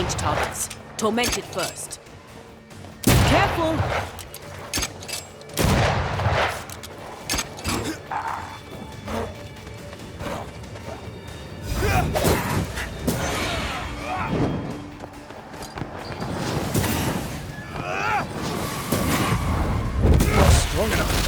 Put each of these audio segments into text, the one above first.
Engage targets. Tormented first. Careful! Strong enough.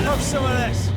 Have some of this.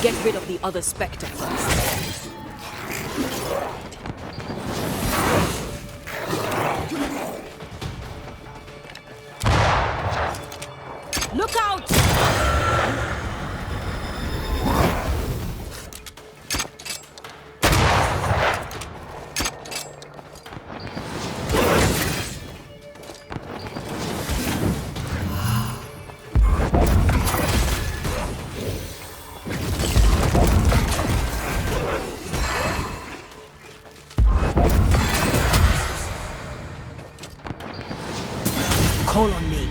Get rid of the other Spectre first. Look out! Call on me.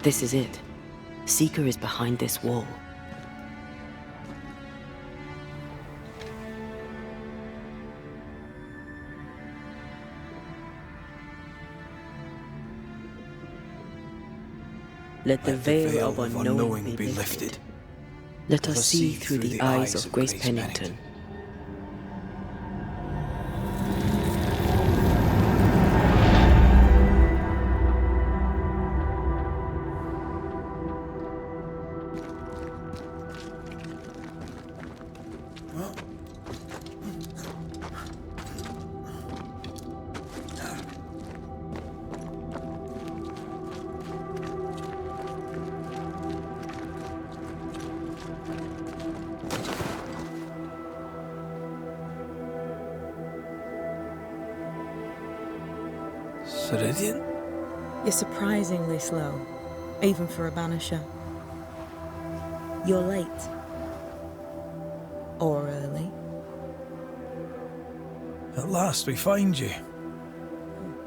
This is it. Seeker is behind this wall. Let the veil of unknowing be lifted. Let us see through the eyes of Grace Pennington. Ceridian? You're surprisingly slow, even for a Banisher. You're late. Or early. At last we find you.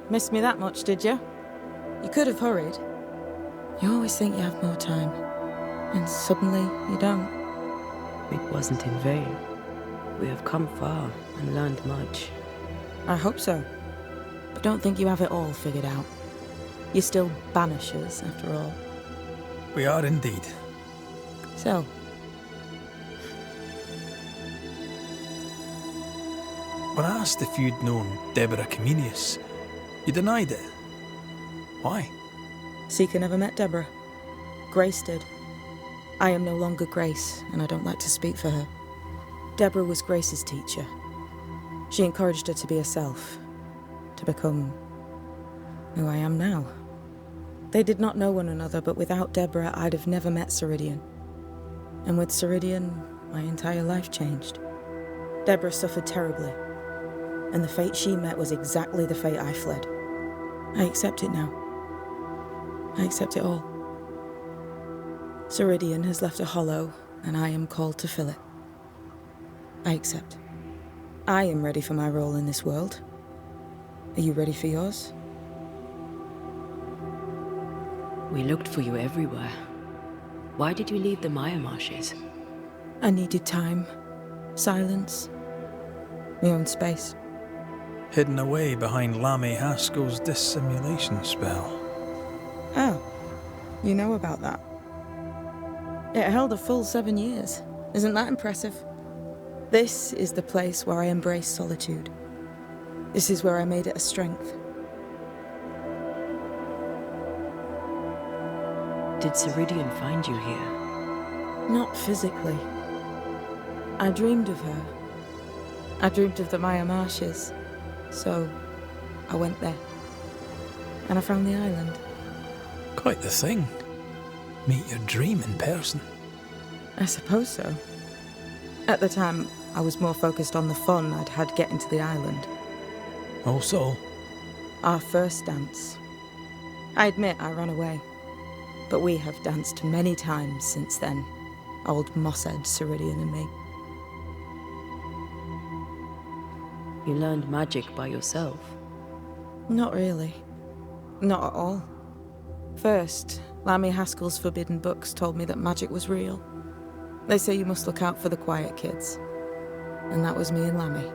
Missed me that much, did you? You could have hurried. You always think you have more time, and suddenly you don't. It wasn't in vain. We have come far and learned much. I hope so. But don't think you have it all figured out. You're still Banishers, after all. We are indeed. So, When I asked if you'd known Deborah Comenius, you denied it. Why? Seeker never met Deborah. Grace did. I am no longer Grace, and I don't like to speak for her. Deborah was Grace's teacher. She encouraged her to be herself, to become who I am now. They did not know one another, but without Deborah, I'd have never met Ceridian. And with Ceridian, my entire life changed. Deborah suffered terribly, and the fate she met was exactly the fate I fled. I accept it now. I accept it all. Ceridian has left a hollow, and I am called to fill it. I accept. I am ready for my role in this world. Are you ready for yours? We looked for you everywhere. Why did you leave the Maya marshes? I needed time, silence, my own space. Hidden away behind Lammy Haskell's dissimulation spell. Oh, you know about that? It held a full 7 years. Isn't that impressive? This is the place where I embrace solitude. This is where I made it a strength. Did Ceridian find you here? Not physically. I dreamed of her. I dreamed of the Maya marshes. So, I went there. And I found the island. Quite the thing. Meet your dream in person. I suppose so. At the time, I was more focused on the fun I'd had getting to the island. Also, Our first dance. I admit I ran away. But we have danced many times since then. Old Mossad, Ceridian and me. You learned magic by yourself. Not really. Not at all. First, Lammy Haskell's forbidden books told me that magic was real. They say you must look out for the quiet kids. And that was me and Lammy.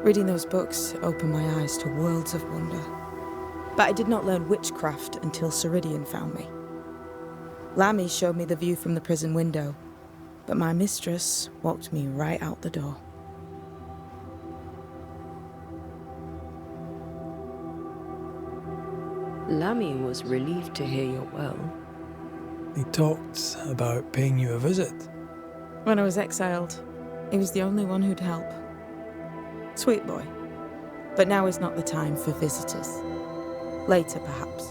Reading those books opened my eyes to worlds of wonder. But I did not learn witchcraft until Ceridian found me. Lammy showed me the view from the prison window, but my mistress walked me right out the door. Lammy was relieved to hear you're well. he talked about paying you a visit. When I was exiled, he was the only one who'd help. Sweet boy. But now is not the time for visitors. Later, perhaps.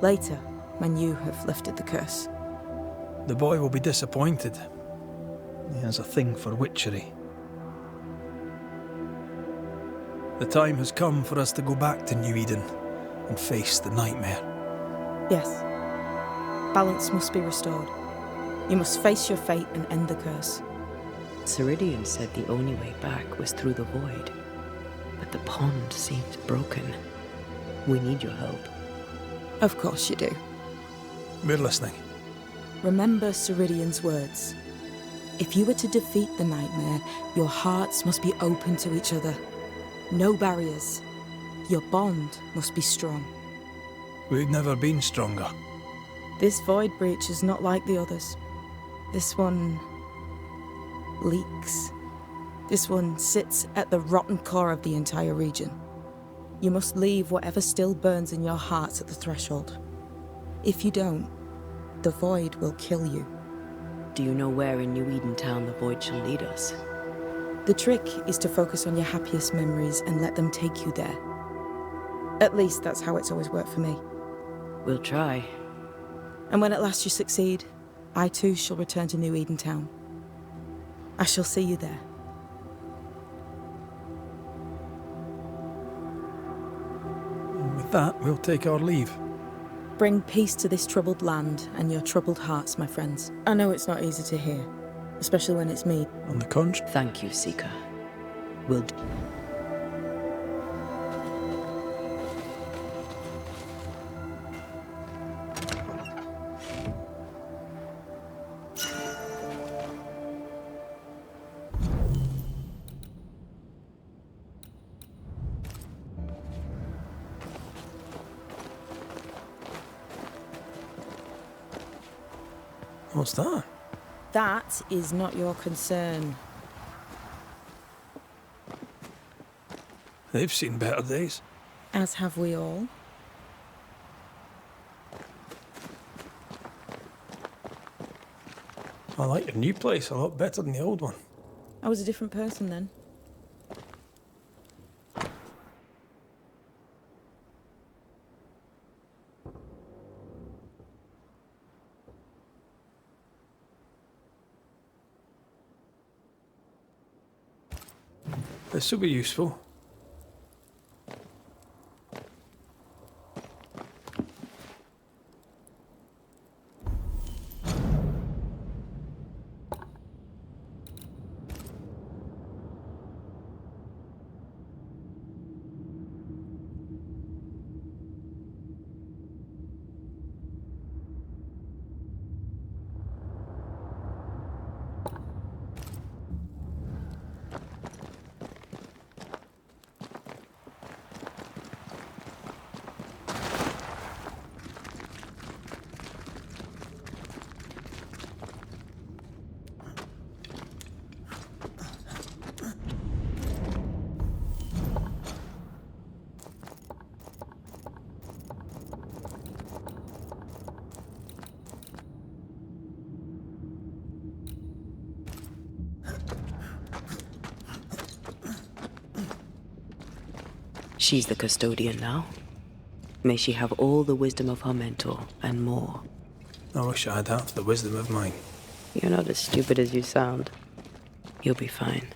Later, when you have lifted the curse. The boy will be disappointed. He has a thing for witchery. The time has come for us to go back to New Eden and face the nightmare. Yes. Balance must be restored. You must face your fate and end the curse. Ceridian said the only way back was through the void. But the pond seems broken. We need your help. Of course you do. We're listening. Remember Ceridian's words. If you were to defeat the nightmare, your hearts must be open to each other. No barriers. Your bond must be strong. We've never been stronger. This void breach is not like the others. This one leaks. This one sits at the rotten core of the entire region. You must leave whatever still burns in your hearts at the threshold. If you don't, the void will kill you. Do you know where in New Eden Town the void shall lead us? The trick is to focus on your happiest memories and let them take you there. At least that's how it's always worked for me. We'll try. And when at last you succeed, I too shall return to New Eden Town. I shall see you there. with that, we'll take our leave. Bring peace to this troubled land and your troubled hearts, my friends. I know it's not easy to hear, especially when it's me. On the contrary. Thank you, Seeker. We'll do. What's that? That is not your concern. They've seen better days. As have we all. I like your new place a lot better than the old one. I was a different person then. This will be useful. She's the custodian now. May she have all the wisdom of her mentor and more. I wish I had half the wisdom of mine. You're not as stupid as you sound. You'll be fine.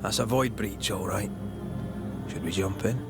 That's a void breach, all right. Should we jump in?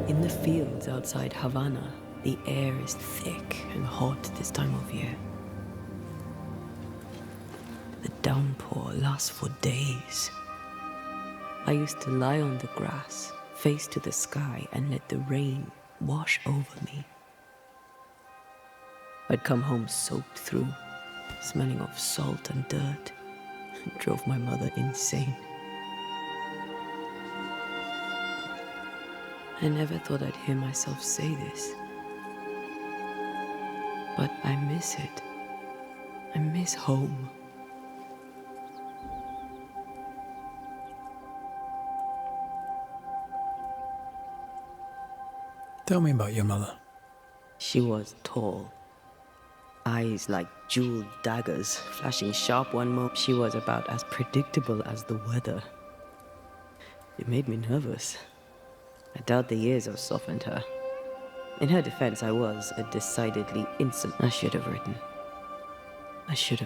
In the fields outside Havana, the air is thick and hot this time of year. The downpour lasts for days. I used to lie on the grass, face to the sky, and let the rain wash over me. I'd come home soaked through, smelling of salt and dirt. It drove my mother insane. I never thought I'd hear myself say this. But I miss it. I miss home. Tell me about your mother. She was tall. Eyes like jeweled daggers, flashing sharp one moment. She was about as predictable as the weather. It made me nervous. I doubt the years have softened her. In her defense, I was a decidedly insolent. I should have written. I should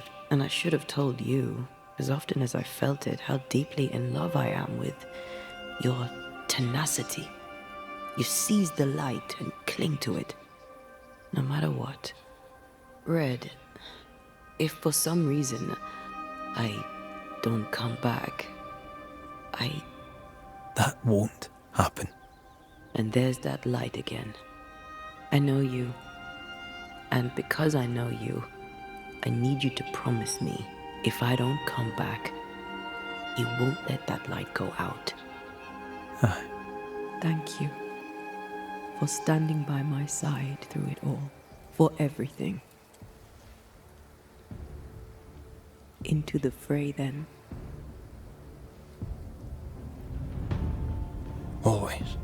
have told you. as often as I felt it, how deeply in love I am with your tenacity. You seize the light and cling to it, no matter what. Red, if for some reason I don't come back, That won't happen. And there's that light again. I know you. And because I know you, I need you to promise me, if I don't come back, you won't let that light go out. Aye. Thank you for standing by my side through it all, for everything. Into the fray, then. Always.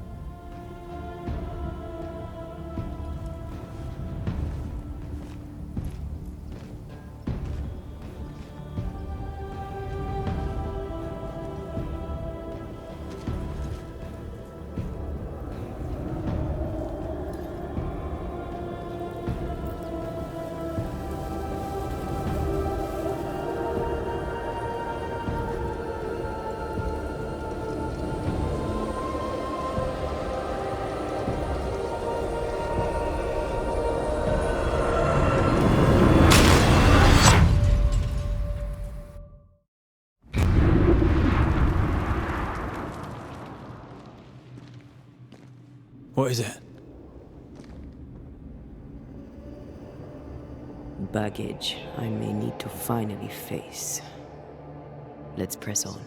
What is it? Baggage I may need to finally face. Let's press on.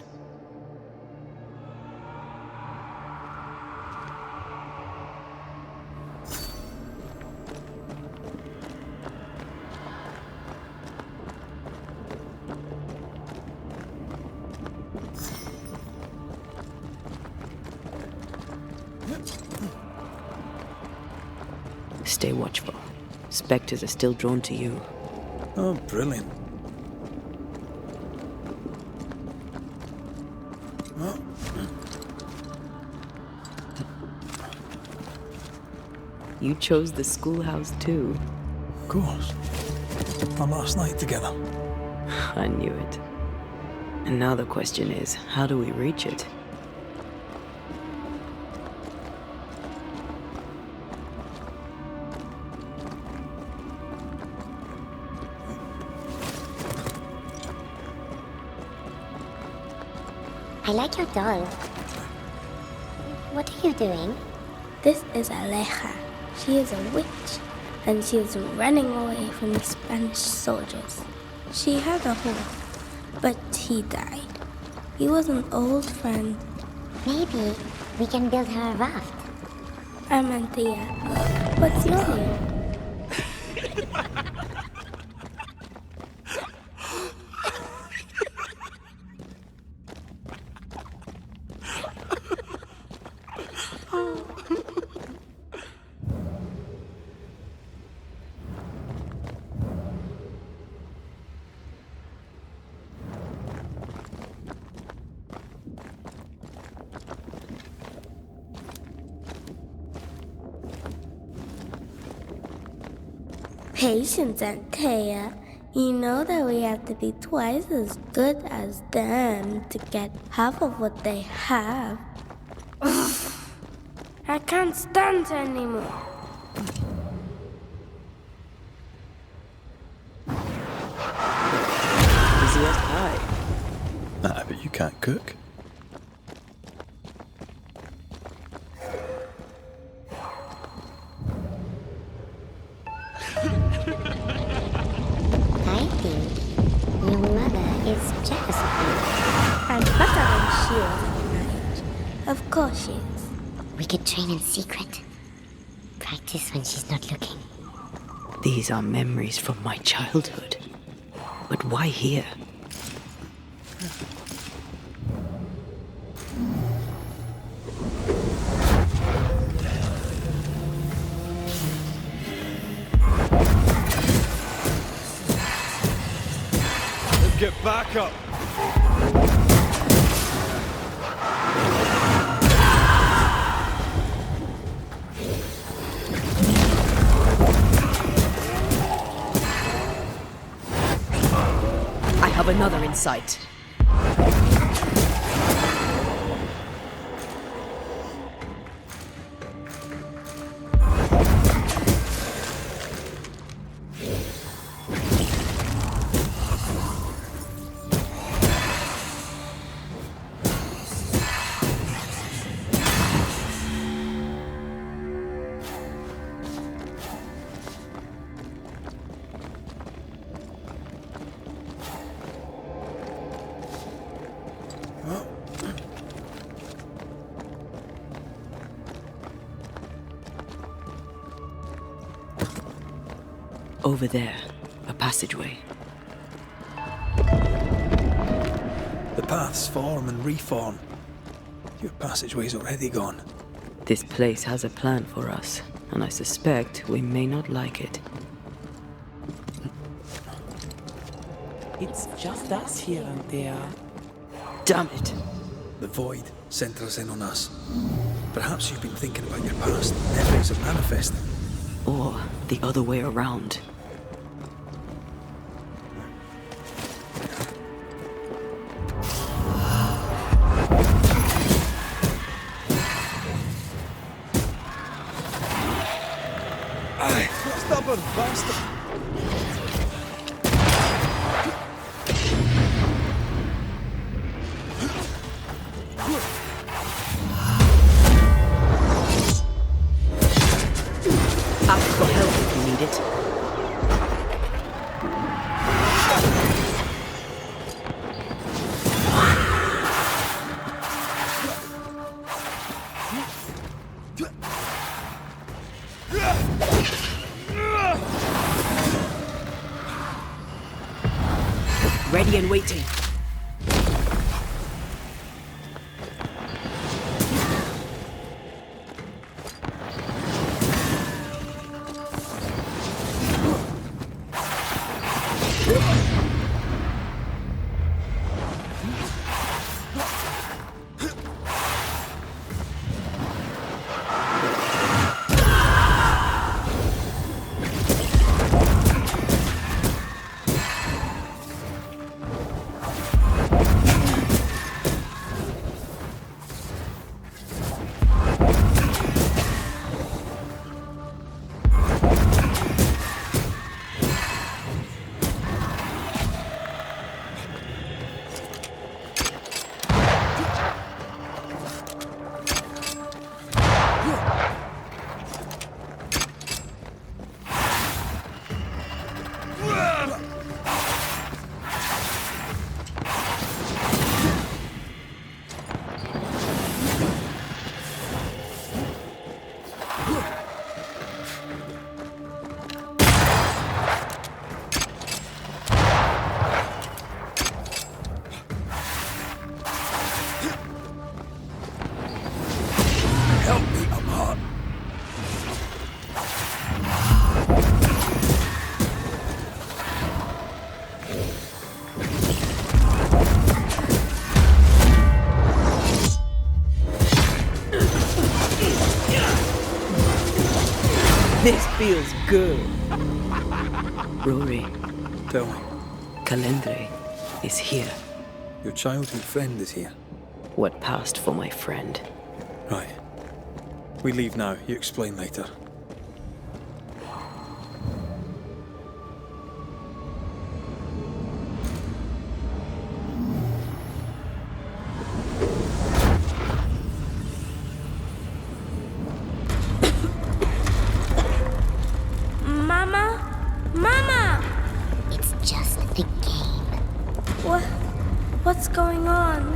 Stay watchful. Spectres are still drawn to you. Oh, brilliant. Oh. You chose the schoolhouse too. Of course. Our last night together. I knew it. And now the question is, how do we reach it? I like your doll. What are you doing? This is Aleja. She is a witch, and she is running away from the Spanish soldiers. She had a horse, but he died. He was an old friend. Maybe we can build her a raft. Amanthea. What's your name? Patience, Antea. You know that we have to be twice as good as them to get half of what they have. I can't stand her anymore. Easiest pie. Nah, but you can't cook. I think your mother is jealous of you. I'm better than she was at my age. Of course she is. We could train in secret. Practice when she's not looking. These are memories from my childhood. But why here? Get back up! I have another in sight. Over there, a passageway. The paths form and reform. Your passageway's already gone. This place has a plan for us, and I suspect we may not like it. It's just us here and there. Damn it! The void centres in on us. Perhaps you've been thinking about your past, memories of manifesting. Or the other way around. Aye, stubborn bastard! Ask for help if you need it. Ready and waiting. This feels good. Rory, Tell me, Calendre is here. your childhood friend is here. What passed for my friend? Right. We leave now. You explain later. Mama? Mama! It's just a game. What's going on?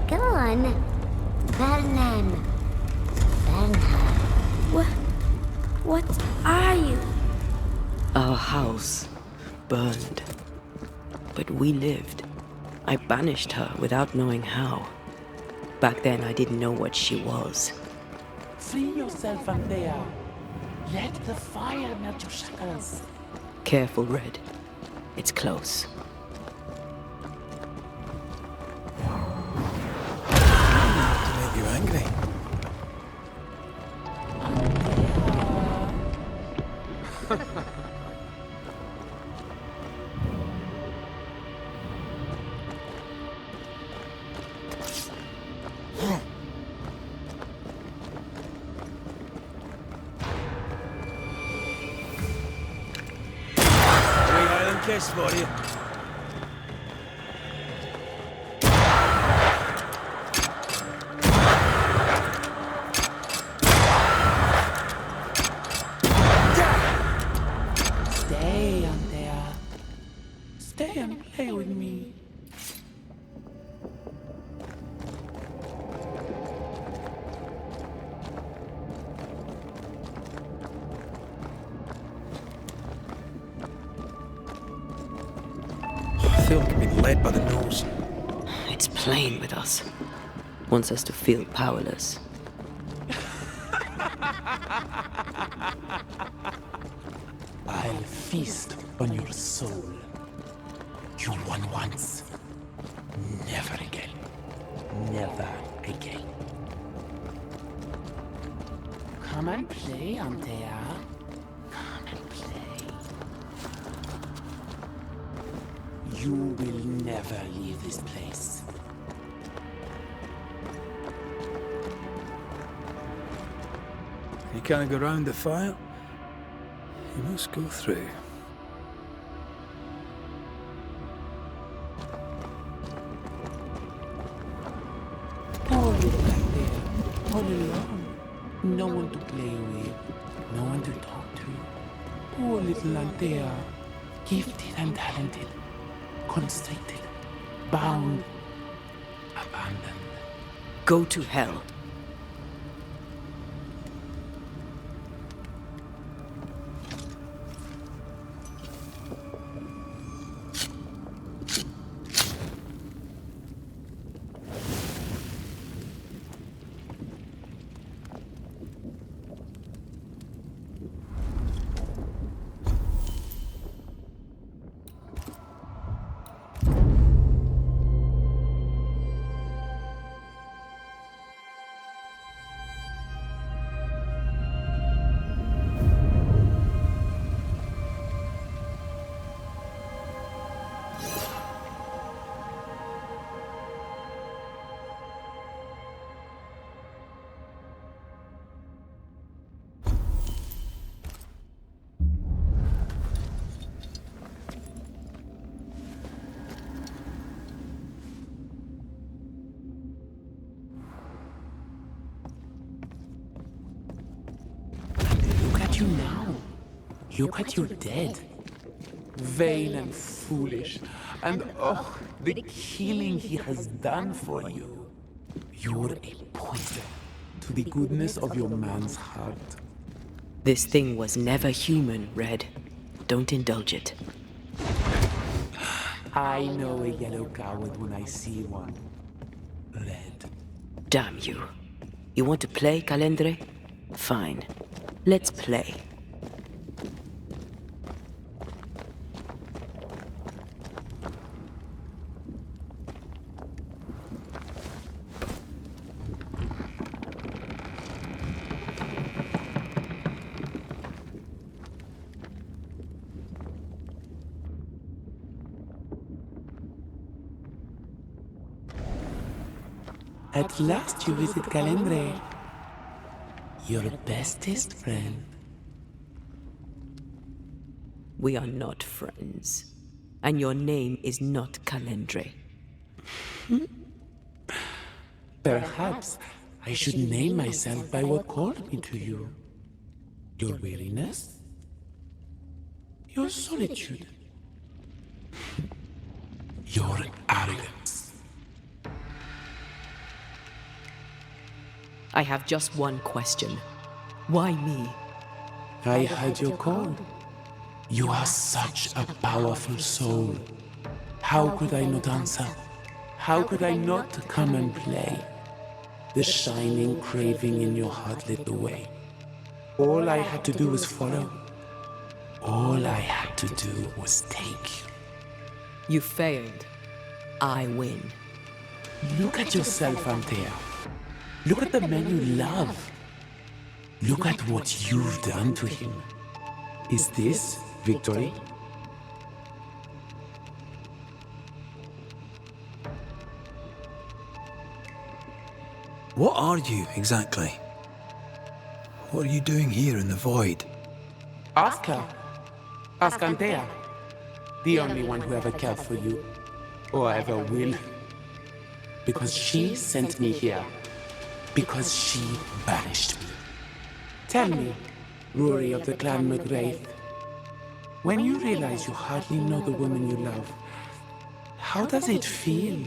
Go on. Vernon. What are you? Our house burned. But we lived. I banished her without knowing how. Back then, I didn't know what she was. Free yourself from there. Let the fire melt your shackles. Careful, Red. It's close. To make you angry. Kiss for you. Stay on there. Stay and play with me. knows. It's playing with us. Wants us to feel powerless. I'll feast on your soul. You won once. Never again. Never again. Come and play, Antea. Come and play. You will never leave this place. You can't go round the fire. You must go through. Poor little Antea. All alone. No one to play with. No one to talk to. Poor little Antea. Gifted and talented. Constricted. Bound. Abandoned. Go to hell. You now. Look at your dead. Vain and foolish. And oh, the killing he has done for you. You're a poison to the goodness of your man's heart. This thing was never human, Red. Don't indulge it. I know a yellow coward when I see one. Red. Damn you. You want to play, Calendre? Fine. Let's play. At last you visit Calendre. Your bestest friend. We are not friends. And your name is not Calendre. Perhaps I should name myself by what called me to you. Your weariness? Your solitude? Your arrogance? I have just one question. Why me? I heard your call. You are such a powerful soul. How could I not answer? How could I not come and play? The shining craving in your heart lit the way. All I had to do was follow. All I had to do was take you. You failed. I win. Look at yourself, Antea. Look at the man you love. Look at what you've done to him. Is this victory? What are you, exactly? What are you doing here in the void? Ask her. Ask Antea. The only one who ever cared for you. Or ever will. Because she sent me here. Because she banished me. Tell me, Rory of the clan McGrath, when you realize you hardly know the woman you love, how does it feel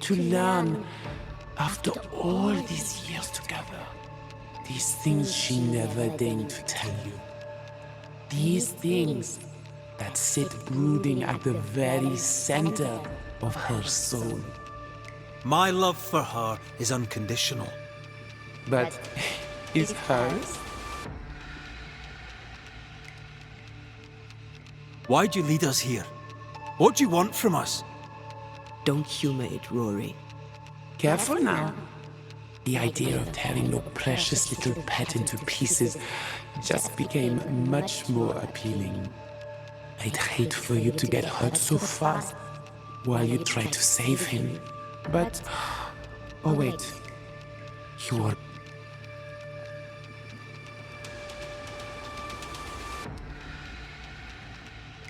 to learn, after all these years together, these things she never deigned to tell you? These things that sit brooding at the very center of her soul. My love for her is unconditional. But is hers? Why'd you lead us here? What do you want from us? Don't humor it, Rory. Careful now. The idea of tearing your precious little pet into pieces just became much more appealing. I'd hate for you to get hurt so fast while you try to save him. But... oh wait. You are...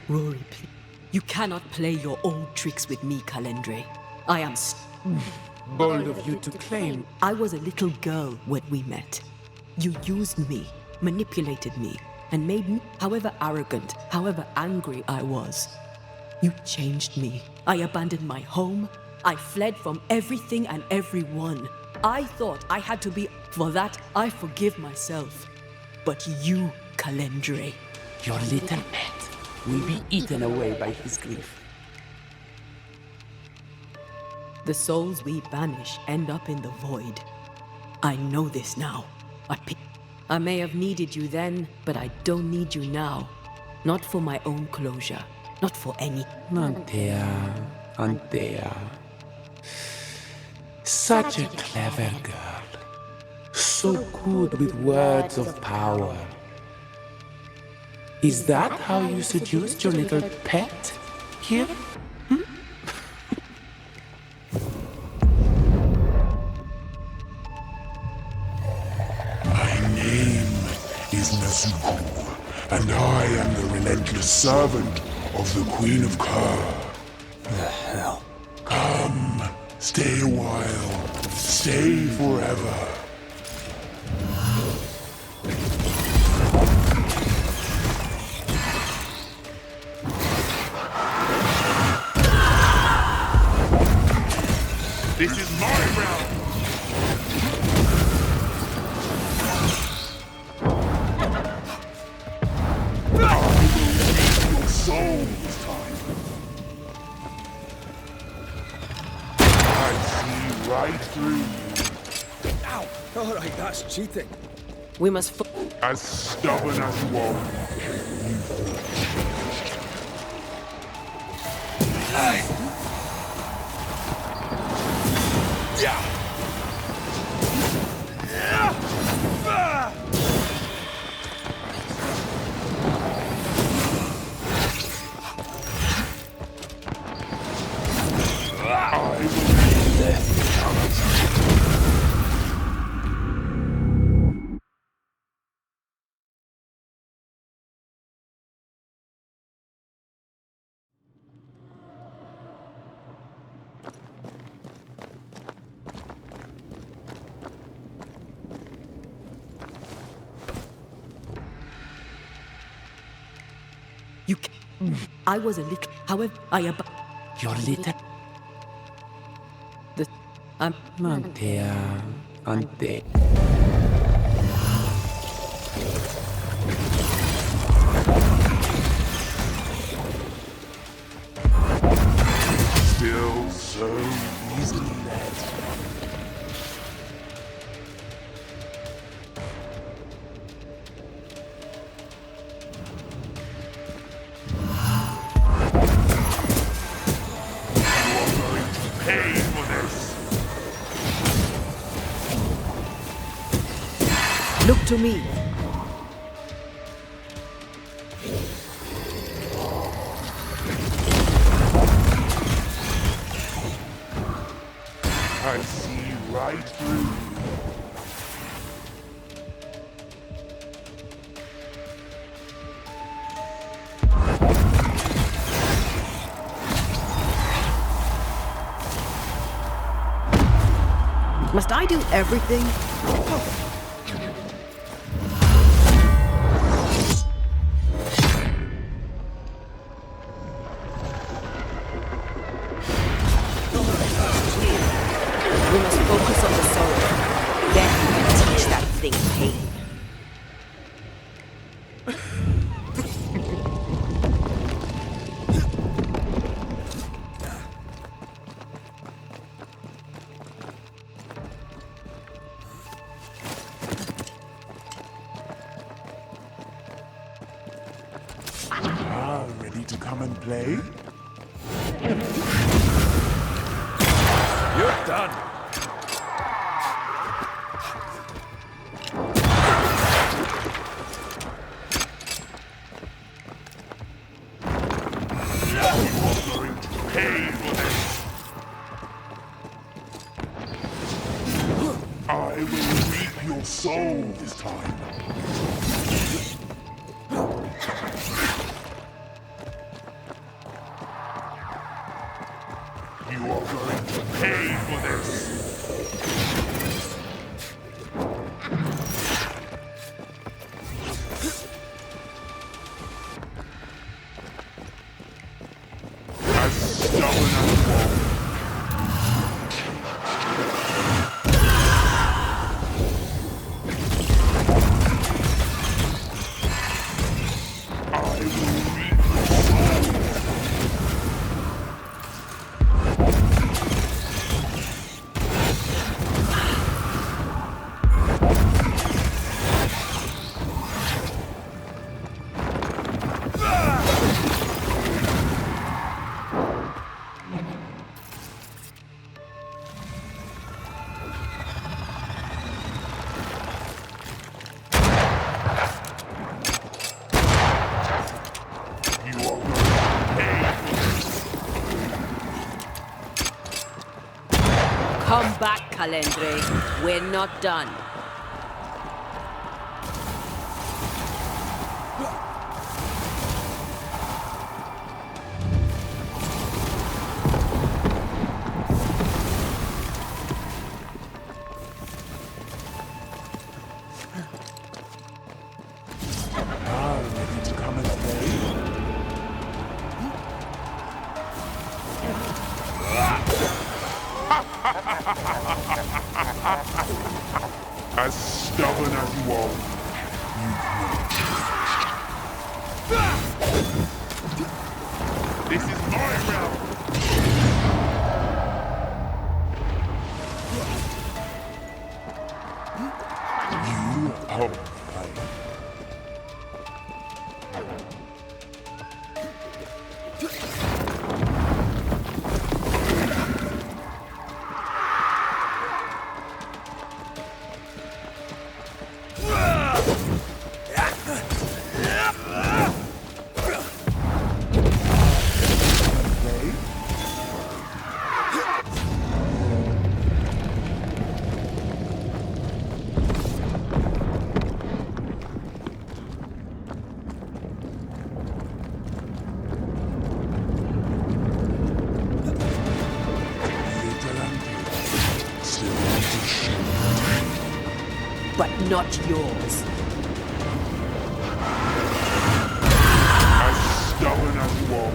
Rory, please. You cannot play your old tricks with me, Calendre. I am bold of you to claim. I was a little girl when we met. You used me, manipulated me, and made me, however arrogant, however angry I was. You changed me. I abandoned my home. I fled from everything and everyone. I thought I had to be... For that, I forgive myself. But you, Calendre... Your little pet will be eaten away by his grief. The souls we banish end up in the void. I know this now. I may have needed you then, but I don't need you now. Not for my own closure. Not for any... Antea. Such a clever girl. So good with words of power. Is that how you seduced your little pet here? My name is Nezuko, and I am the relentless servant of the Queen of Kerr. The hell? Come, stay a while, stay forever. This is my realm! I will take your soul this time. I see right through you. Ow! Alright, that's cheating. We must... As stubborn as you are. I was a little... However, Your little... Antea. Still so easily led. Look to me. I see right through you. Must I do everything? We must focus on the soul. Then we can teach that thing pain. play? You're done. I will reap your soul this time. You are going to pay for this. As stubborn as you are. Come back, Calendre. We're not done. As stubborn as you are, this is my realm. You are right. But not yours. As stubborn as you are,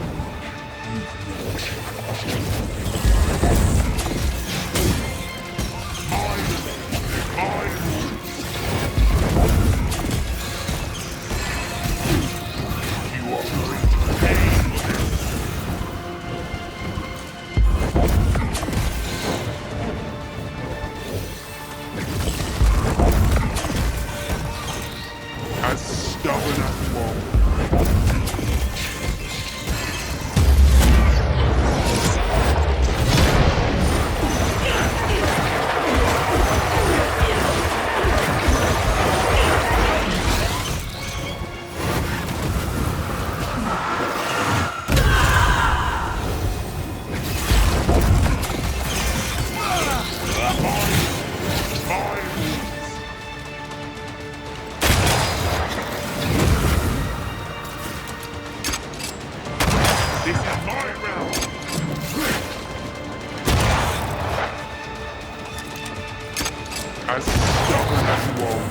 as stubborn as you are.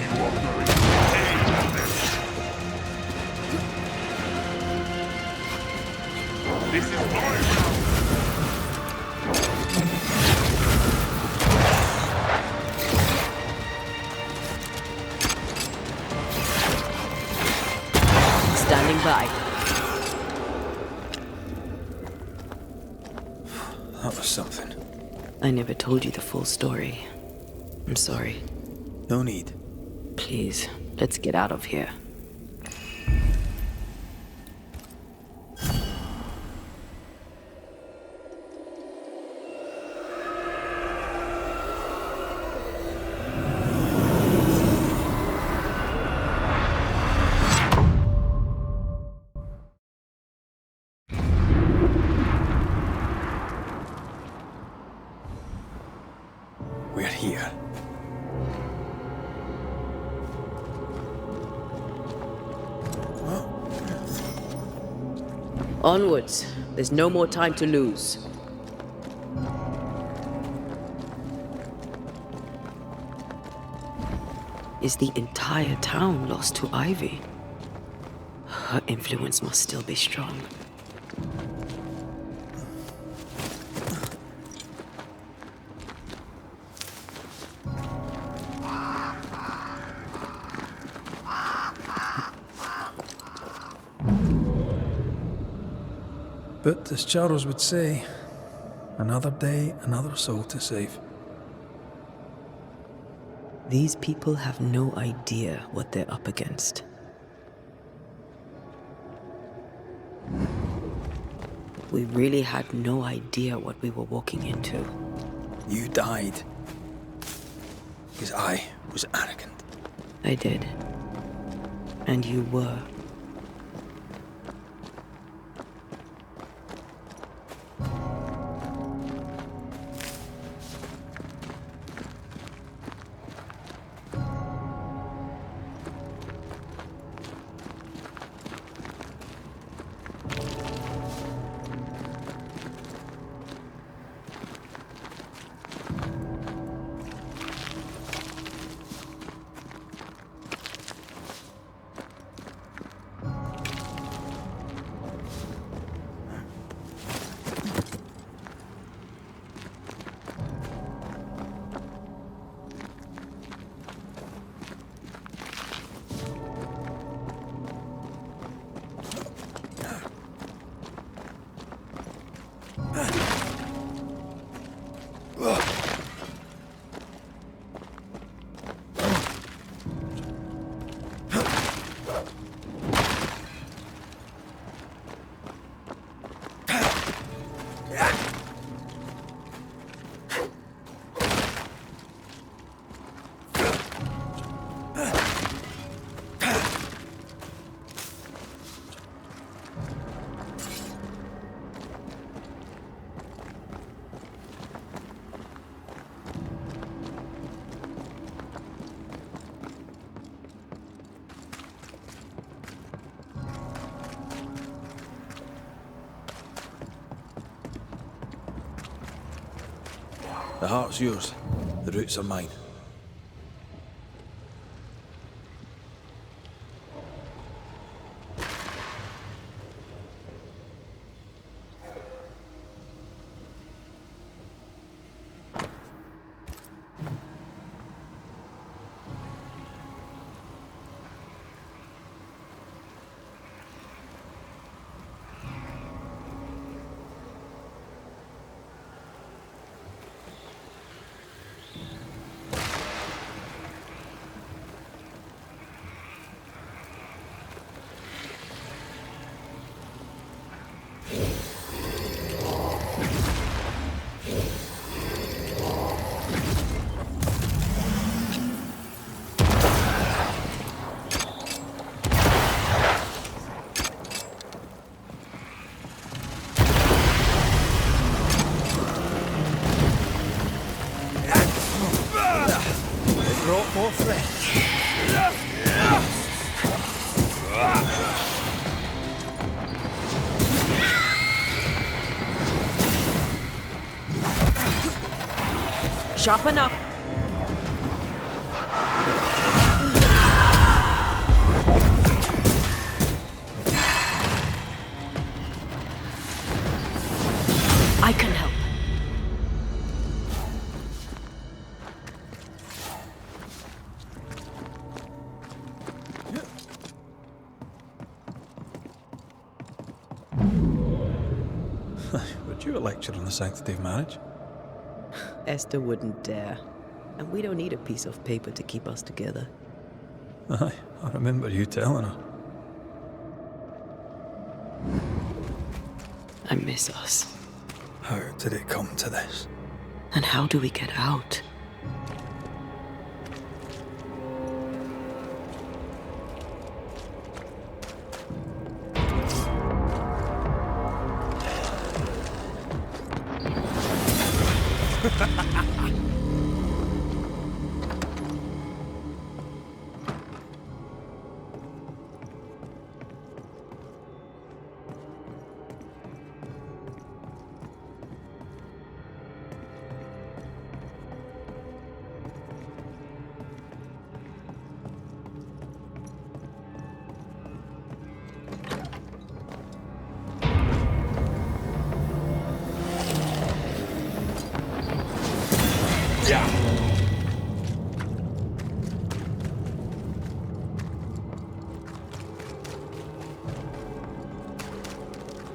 You are going to pay for this. This is my realm. Standing by. That was something. I never told you the full story. I'm sorry. No need. Please, let's get out of here. We're here. Onwards. There's no more time to lose. Is the entire town lost to Ivy? Her influence must still be strong. But as Charles would say, another day, another soul to save. These people have no idea what they're up against. We really had no idea what we were walking into. You died because I was arrogant. I did. And you were. The heart's yours, the roots are mine. Sharpen up. I can help. Would you a lecture on the sanctity of marriage? Esther wouldn't dare. And we don't need a piece of paper to keep us together. Aye, I remember you telling her. I miss us. How did it come to this? And how do we get out?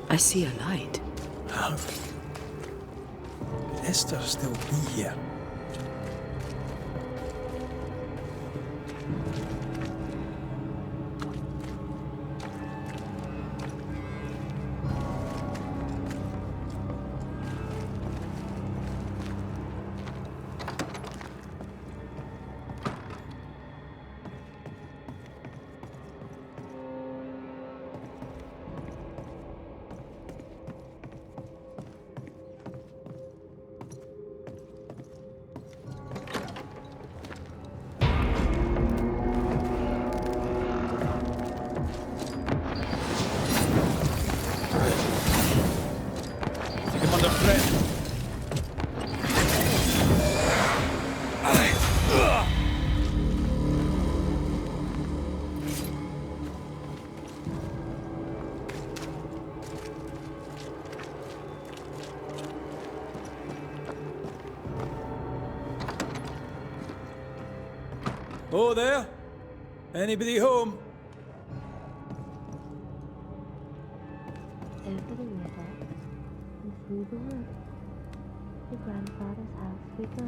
I see a light. How? Could Esther still be here? Oh, there? Anybody home? Over the river and through the wood. To grandfather's house we go.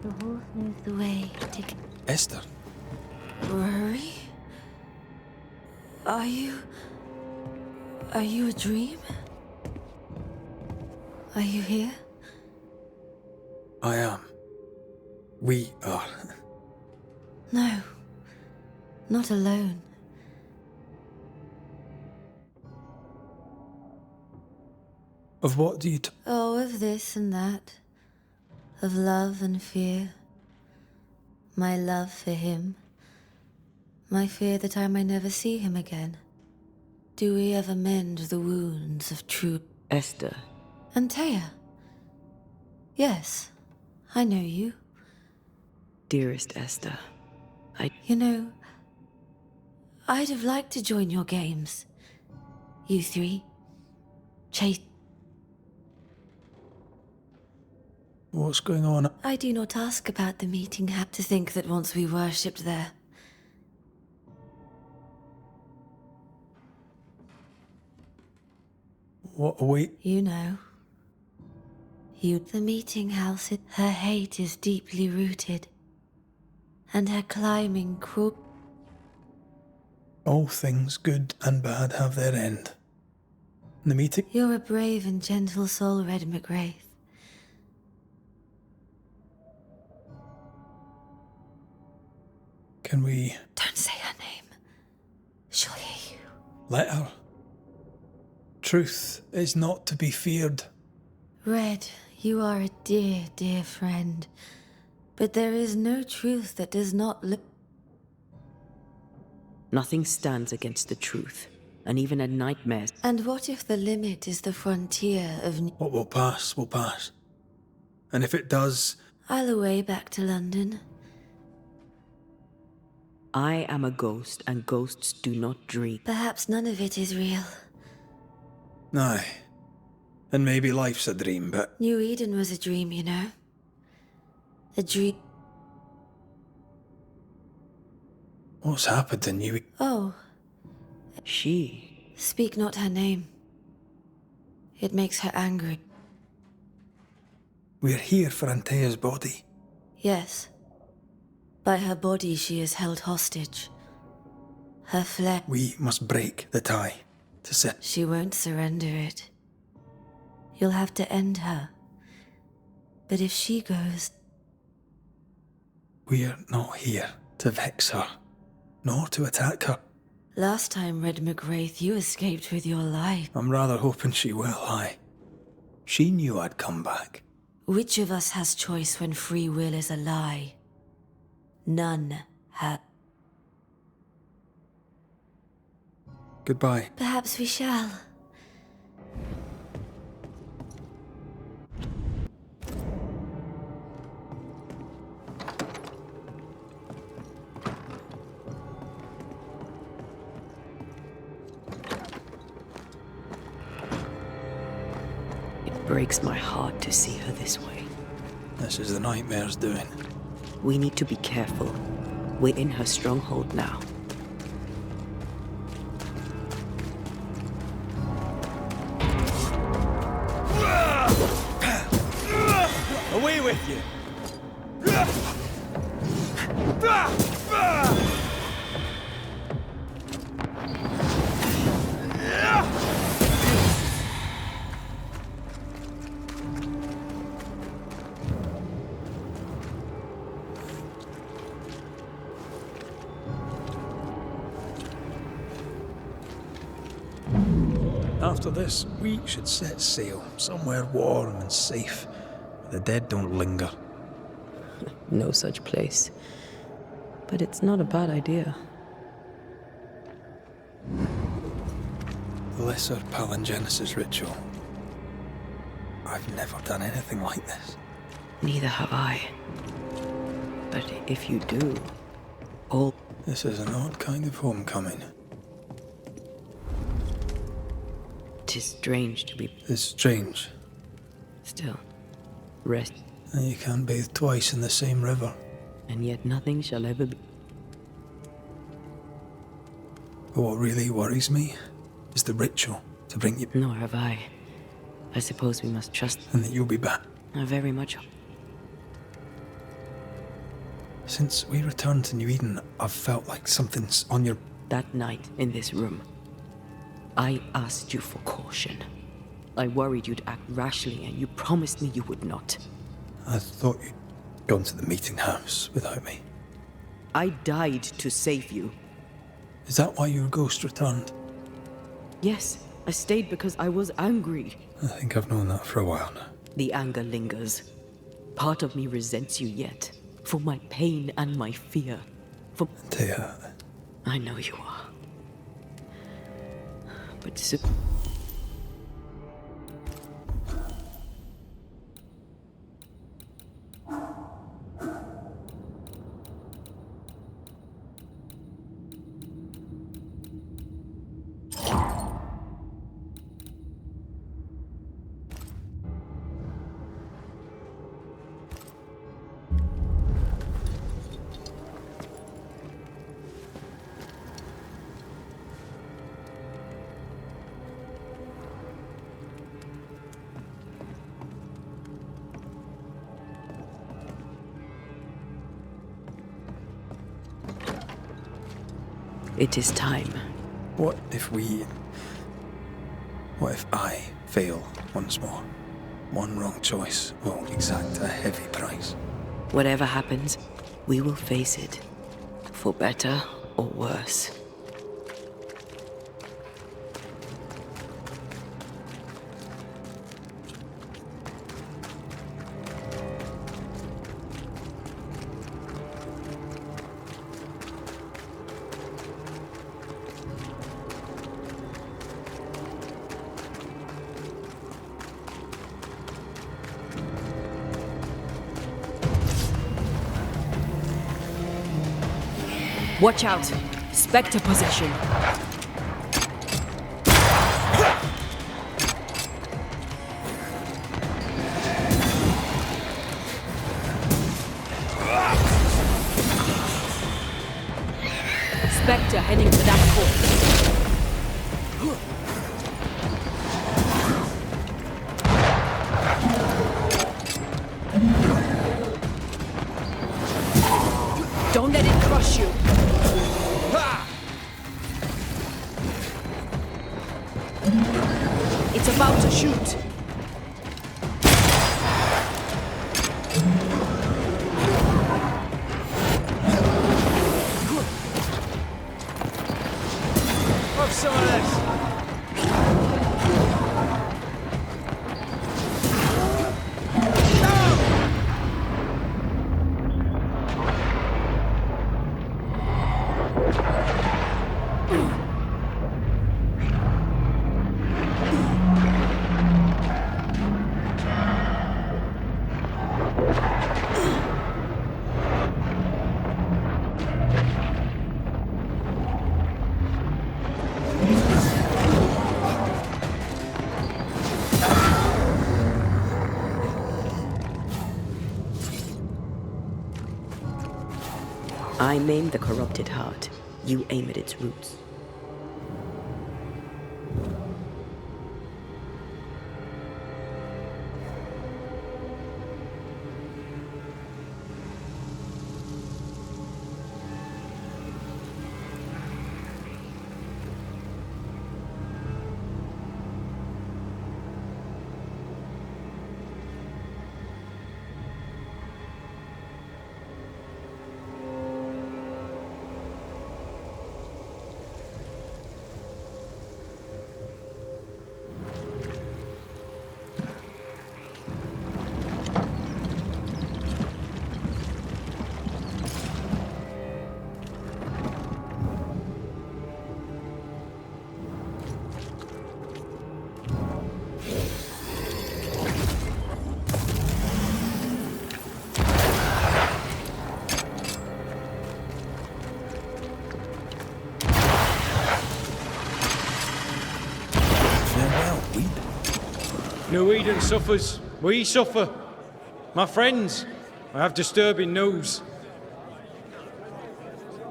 The horse knows the way to... Esther? Rory? Are you a dream? Are you here? I am. We are. No. Not alone. Of what do you Oh, of this and that. Of love and fear. My love for him. My fear that I may never see him again. Do we ever mend the wounds of true... Esther. Antea? Yes, I know you. Dearest Esther, You know, I'd have liked to join your games. You three. Chase... What's going on? I do not ask about the meeting. Have to think that once we worshipped there. What, wait. You know. The meeting house, her hate is deeply rooted. And her climbing cruel... All things good and bad have their end. The meeting? You're a brave and gentle soul, Red McGrath. Can we... Don't say her name. She'll hear you. let her? Truth is not to be feared. Red, you are a dear, dear friend. But there is no truth that does not look... Nothing stands against the truth, and even a nightmare. And what if the limit is the frontier of... What will pass, will pass. And if it does... I'll away back to London. I am a ghost, and ghosts do not dream. Perhaps none of it is real. Aye. And maybe life's a dream, but... New Eden was a dream, you know. A dream... What's happened to New Eden? Oh. She... Speak not her name. It makes her angry. We're here for Antea's body. Yes. By her body, she is held hostage. Her flesh... We must break the tie to set. She won't surrender it. You'll have to end her. But if she goes... We're not here to vex her, nor to attack her. Last time, Red McWraith, you escaped with your life. I'm rather hoping she will, aye. She knew I'd come back. Which of us has choice when free will is a lie? None have. Goodbye. Perhaps we shall. It breaks my heart to see her this way. This is the nightmare's doing. We need to be careful. We're in her stronghold now. Away with you! After this, we should set sail somewhere warm and safe, where the dead don't linger. No such place. But it's not a bad idea. The Lesser Palingenesis ritual. I've never done anything like this. Neither have I. But if you do, all... This is an odd kind of homecoming. 'Tis strange to be... It's strange. Still, rest. And you can't bathe twice in the same river. And yet nothing shall ever be... But what really worries me is the ritual to bring you... Nor have I. I suppose we must trust... And that you'll be back. I very much... Since we returned to New Eden, I've felt like something's on your... That night in this room, I asked you for caution. I worried you'd act rashly, and you promised me you would not. I thought you'd gone to the meeting house without me. I died to save you. Is that why your ghost returned? Yes, I stayed because I was angry. I think I've known that for a while now. The anger lingers. Part of me resents you yet, for my pain and my fear. For... Thea... I know you are. But it is time. What if I fail once more? One wrong choice will exact a heavy price. Whatever happens, we will face it. For better or worse. Watch out! Spectre possession! Spectre heading to that court. It's about to shoot. Have some of this. I maim the corrupted heart. You aim at its roots. No Eden suffers, we suffer. My friends, I have disturbing news.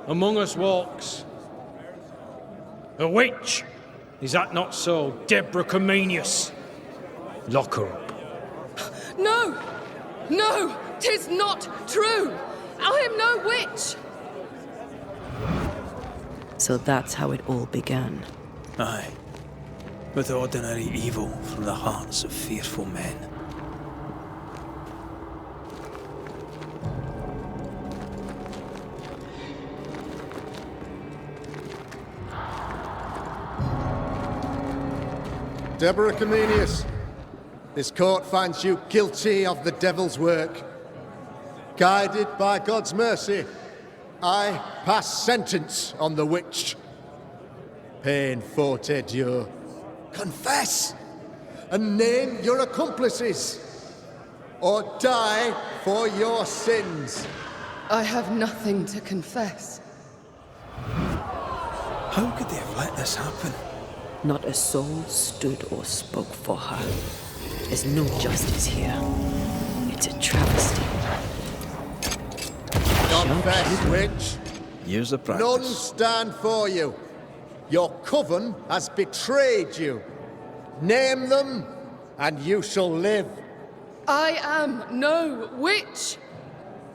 Among us walks a witch. Is that not so, Deborah Comenius? Lock her up. No! No! 'Tis not true! I am no witch! So that's how it all began. Aye. With ordinary evil from the hearts of fearful men. Deborah Comenius, this court finds you guilty of the devil's work. Guided by God's mercy, I pass sentence on the witch. Pain forte Dieu. Confess and name your accomplices, or die for your sins. I have nothing to confess. How could they have let this happen? Not a soul stood or spoke for her. There's no justice here. It's a travesty. Confess, witch. Years of practice. None stand for you. Your coven has betrayed you. Name them, and you shall live. I am no witch.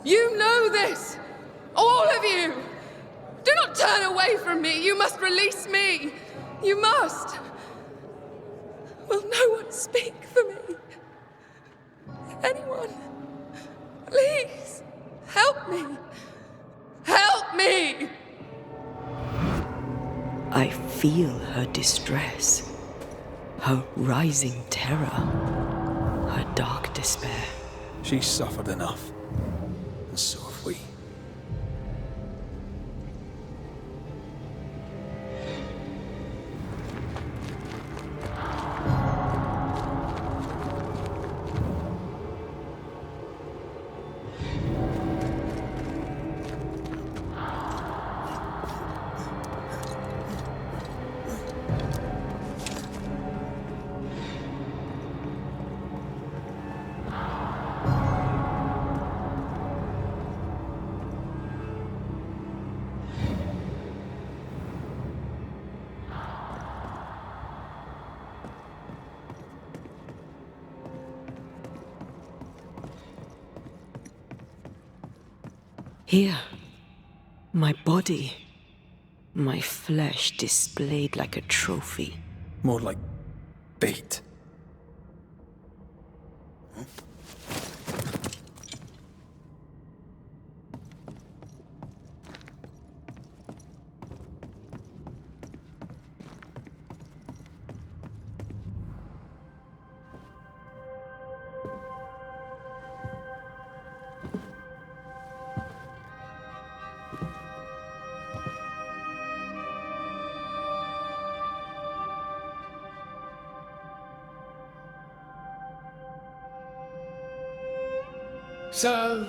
You know this. All of you. Do not turn away from me. You must release me. You must. Will no one speak for me? Anyone? Please, help me. Help me! I feel her distress, her rising terror, her dark despair. She's suffered enough, and so have we. Here, my body, my flesh displayed like a trophy. More like bait. So,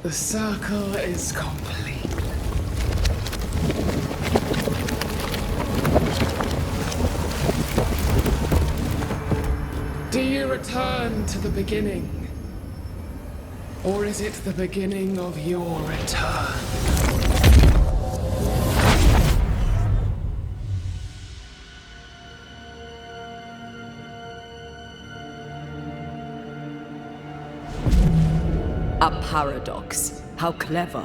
the circle is complete. Do you return to the beginning? Or is it the beginning of your return? A paradox. How clever.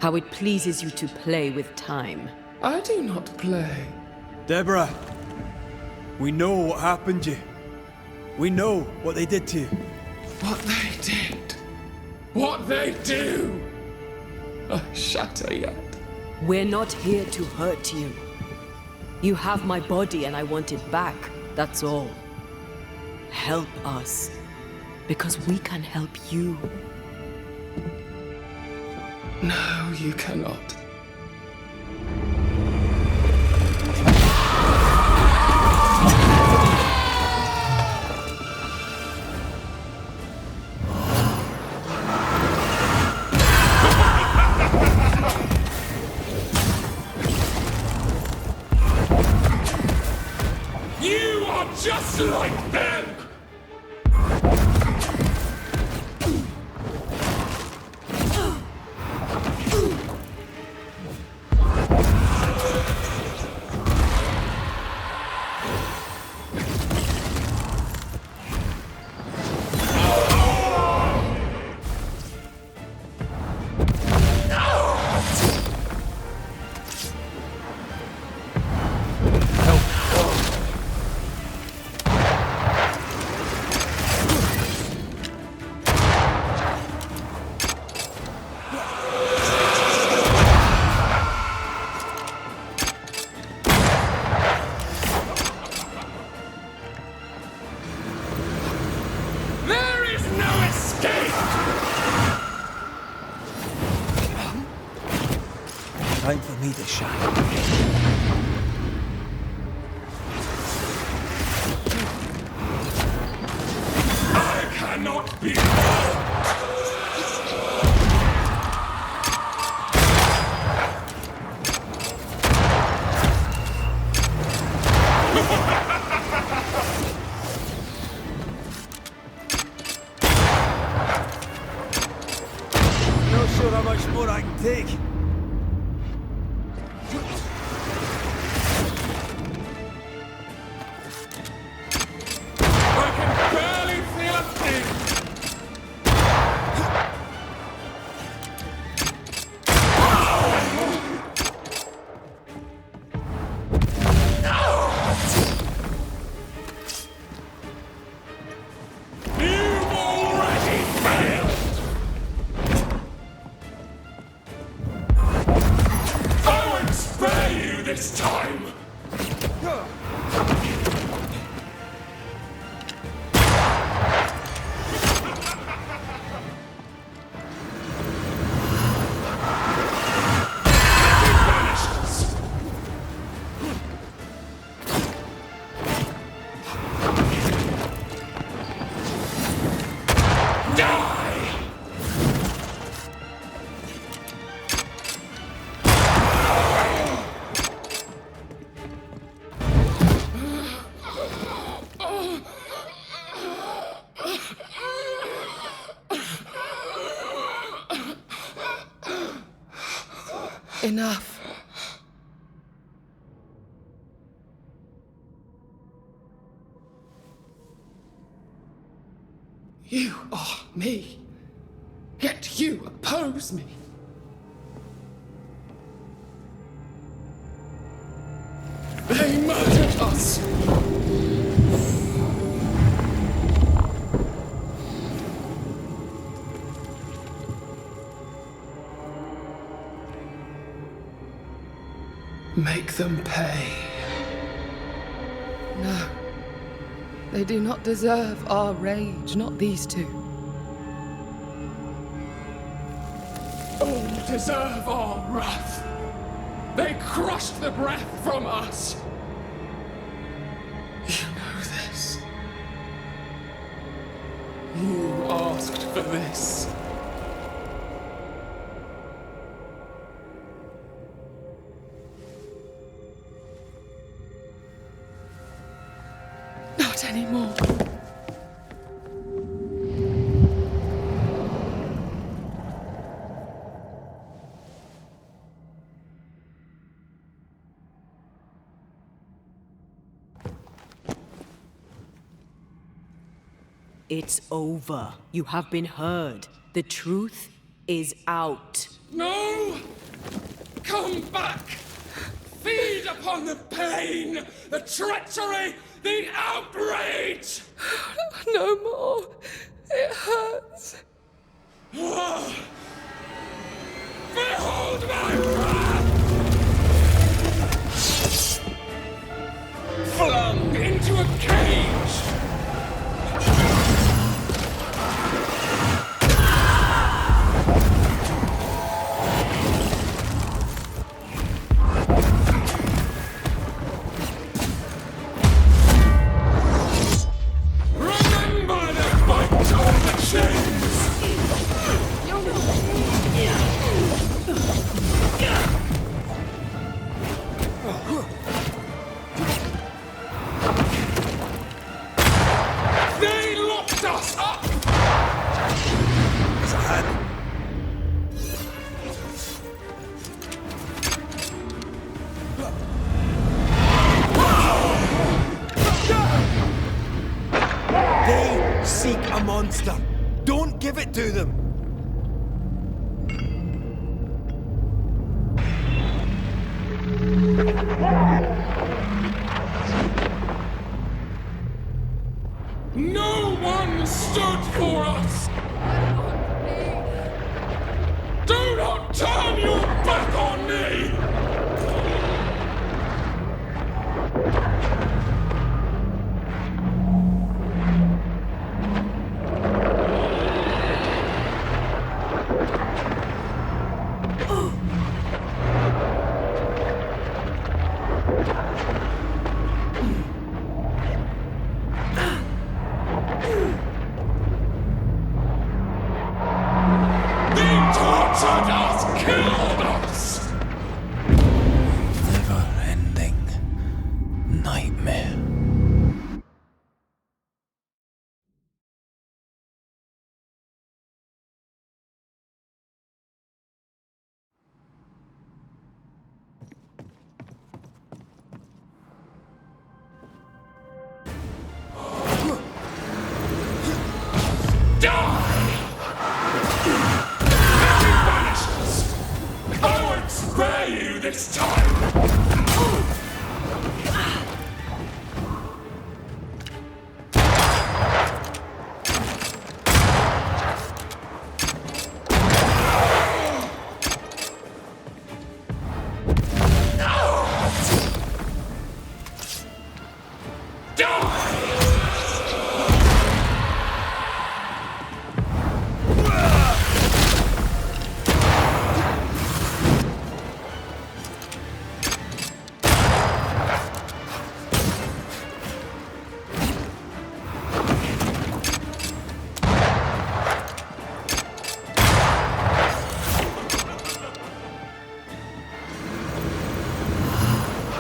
How it pleases you to play with time. I do not play. Deborah, we know what happened to you. We know what they did to you. What they did. What they do. I shatter yet. We're not here to hurt you. You have my body and I want it back. That's all. Help us. Because we can help you. No, you cannot. You are just like them! Time for me to shine. I cannot be Not sure how much more I can take. this time! Enough. You are me, yet you oppose me. They murdered us. them pay. No. They do not deserve our rage, not these two. All deserve our wrath. They crushed the breath from us. You know this. You asked for this. Not anymore. It's over. You have been heard. The truth is out. No! Come back! Feed upon the pain, the treachery, the outrage! No more. It hurts. Behold my wrath! Flung into a cage! They locked us up! They seek a monster. Don't give it to them. No one stood for us! Do not turn your back on me! They tortured us, killed us! Never-ending nightmare. Banishers! I won't spare you this time!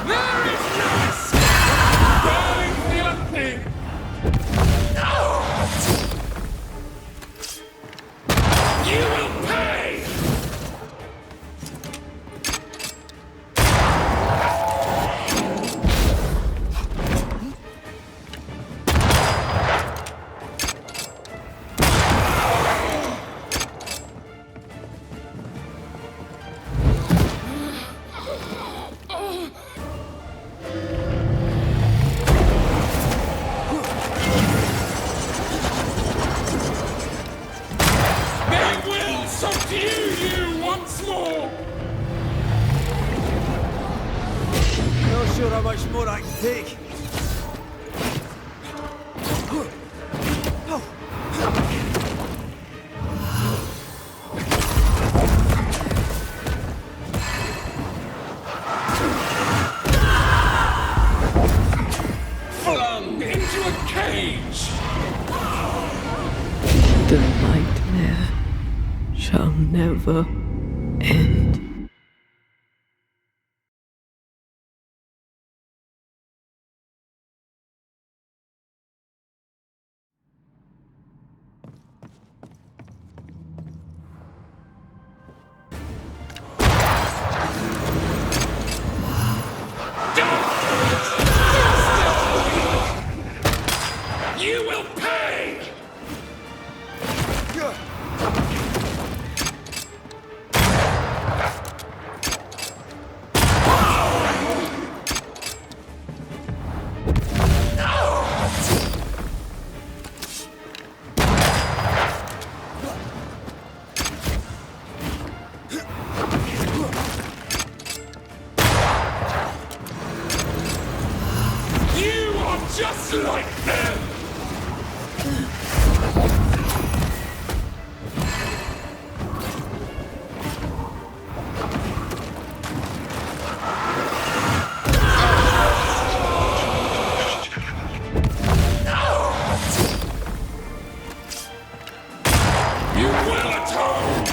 There is no escape! Burning the take. Flung into a cage! The nightmare shall never end. You will pay! You are just like them! You will atone!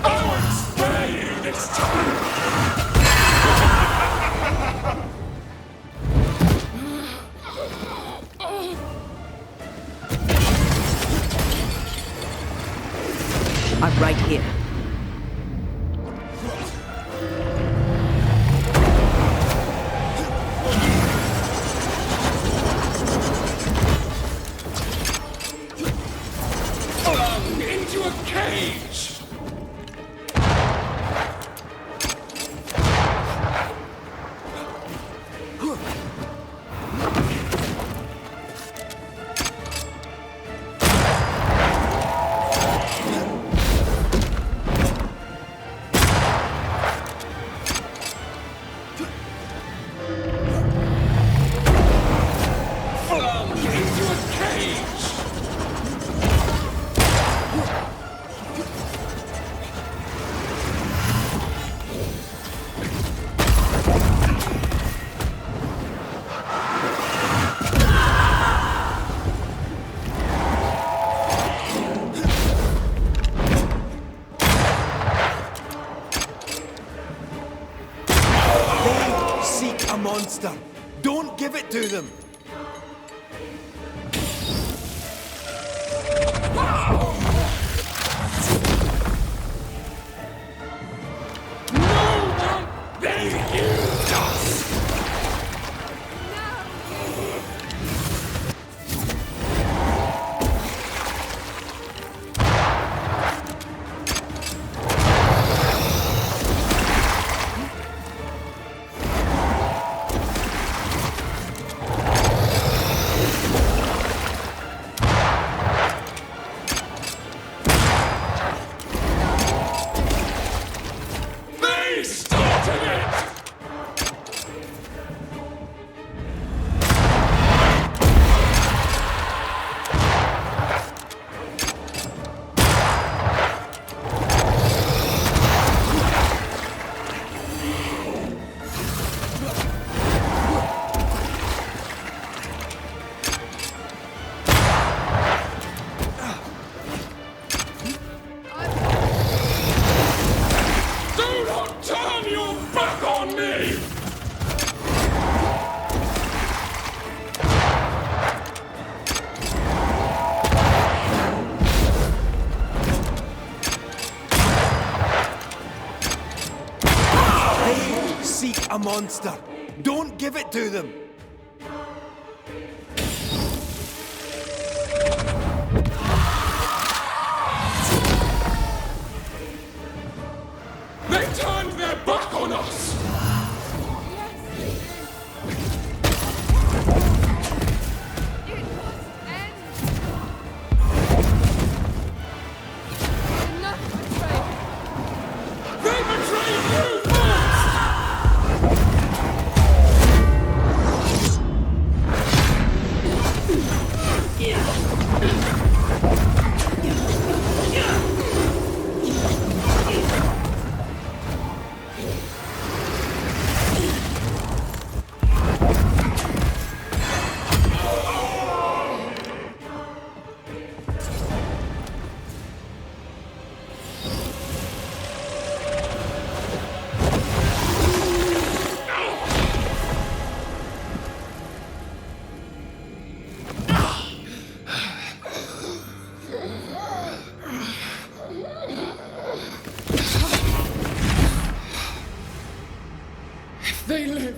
I won't spare you this time! I'm right here. Flung into a cage! Flung into a cage! They seek a monster. Don't give it to them. They used us! They started it! Do not turn your back on me! They seek a monster. Don't give it to them.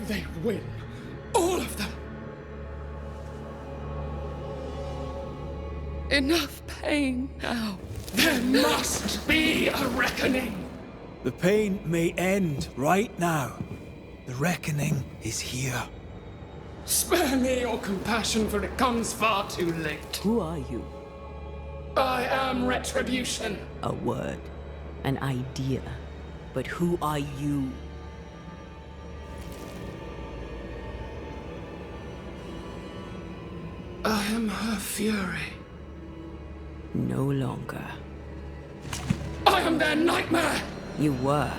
they win. All of them. Enough pain now. There must be a reckoning. The pain may end right now. The reckoning is here. Spare me your compassion, for it comes far too late. Who are you? I am Retribution. A word, an idea. But who are you? I am her fury. No longer. I am their nightmare! You were.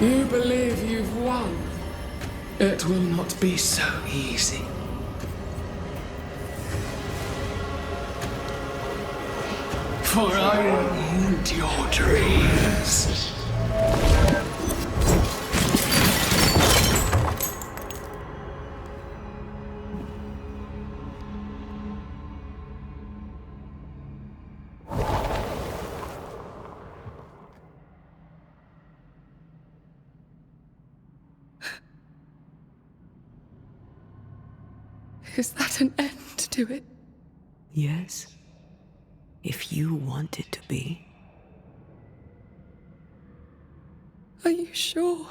You believe you've won? It will not be so easy. For I will haunt your dreams. Is that an end to it? Yes. If you want it to be. Are you sure?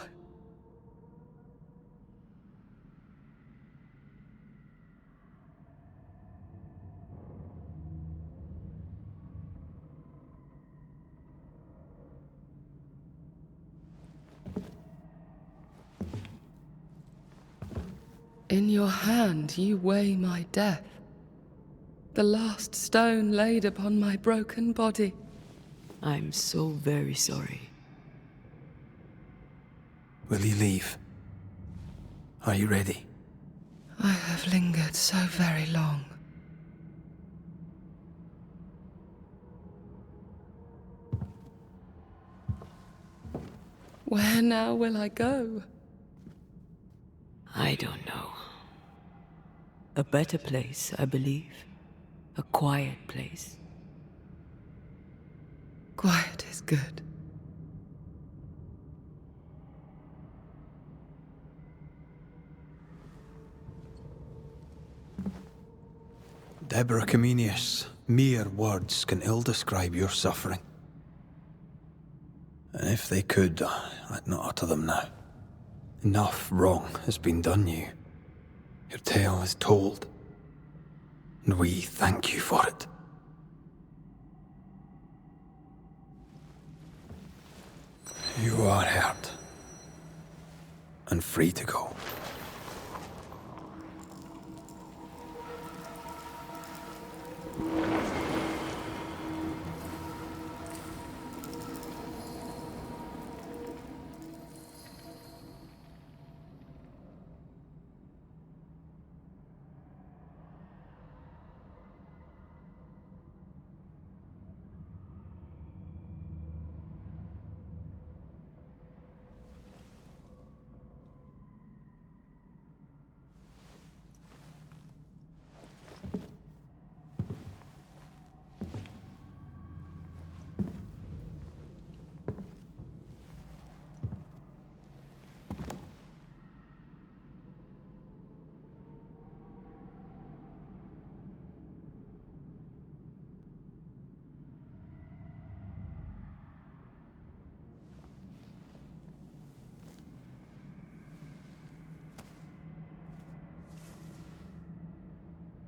In your hand you weigh my death. The last stone laid upon my broken body. I'm so very sorry. Will you leave? Are you ready? I have lingered so very long. Where now will I go? I don't know. A better place, I believe. A quiet place. Quiet is good. Deborah Comenius, mere words can ill describe your suffering. And if they could, I'd not utter them now. Enough wrong has been done you. Your tale is told. And we thank you for it. You are hurt. And free to go.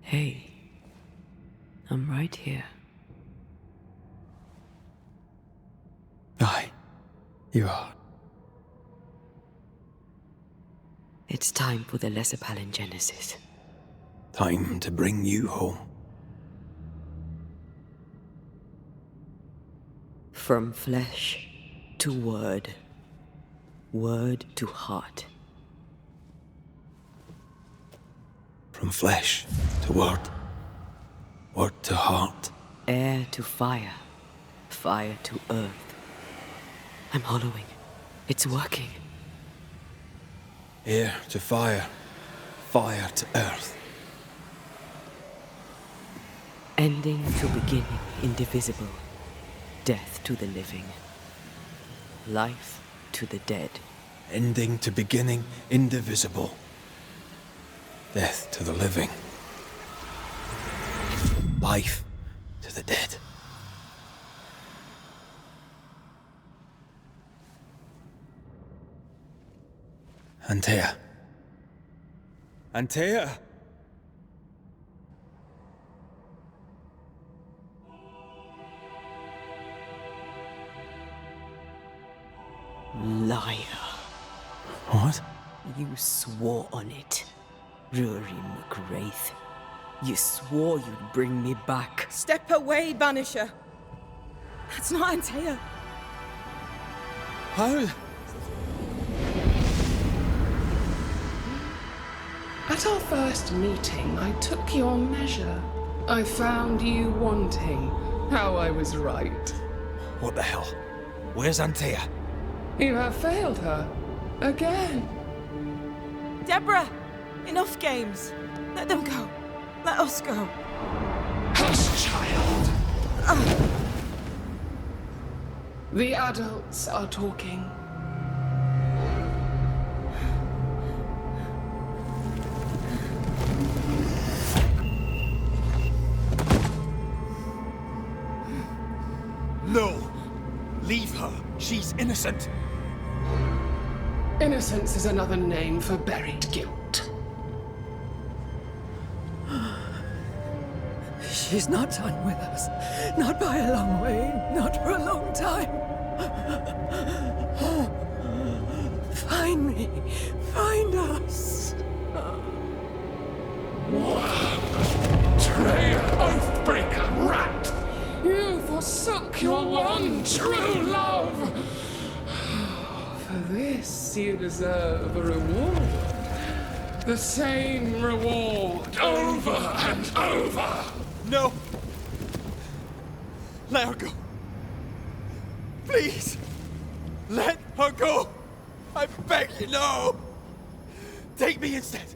Hey, I'm right here. Aye, you are. It's time for the lesser palingenesis. Time to bring you home. From flesh to word. Word to heart. From flesh to word. Word to heart. Air to fire. Fire to earth. I'm hollowing. It's working. Air to fire, fire to earth. Ending to beginning, indivisible. Death to the living. Life to the dead. Ending to beginning, indivisible. Death to the living. Life to the dead. Antea. Antea! Liar. What? You swore on it. Rory McWraith. You swore you'd bring me back. Step away, Banisher. That's not Antea. How? At our first meeting, I took your measure. I found you wanting. How I was right. What the hell? Where's Antea? You have failed her. Again. Deborah! Enough games. Let them go. Let us go. Hush, child. The adults are talking. No! Leave her. She's innocent. Innocence is another name for buried guilt. She's not done with us. Not by a long way. Not for a long time. Find me. Find us. Traitor, oathbreaker, rat! You forsook your one true love! For this you deserve a reward. The same reward over and over! No! Let her go. Please! Let her go! I beg you, no! Take me instead!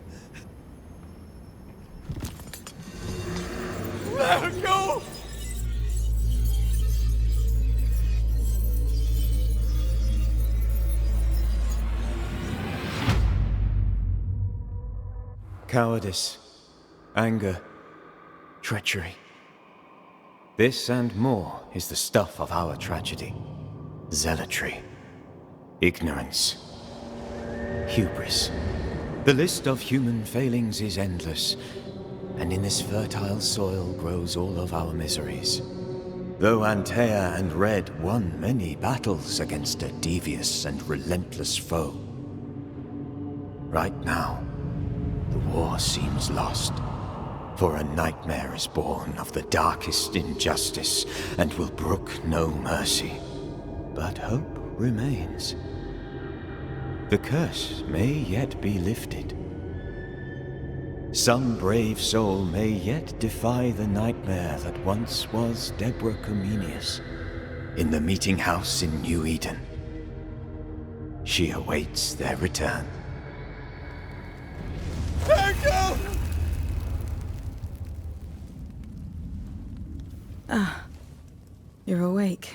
Let her go! Cowardice, anger, treachery. This and more is the stuff of our tragedy. Zealotry, ignorance, hubris. The list of human failings is endless, and in this fertile soil grows all of our miseries. Though Antea and Red won many battles against a devious and relentless foe, right now, the war seems lost, for a nightmare is born of the darkest injustice and will brook no mercy. But hope remains. The curse may yet be lifted. Some brave soul may yet defy the nightmare that once was Deborah Comenius in the meeting house in New Eden. She awaits their return. Ah, you're awake.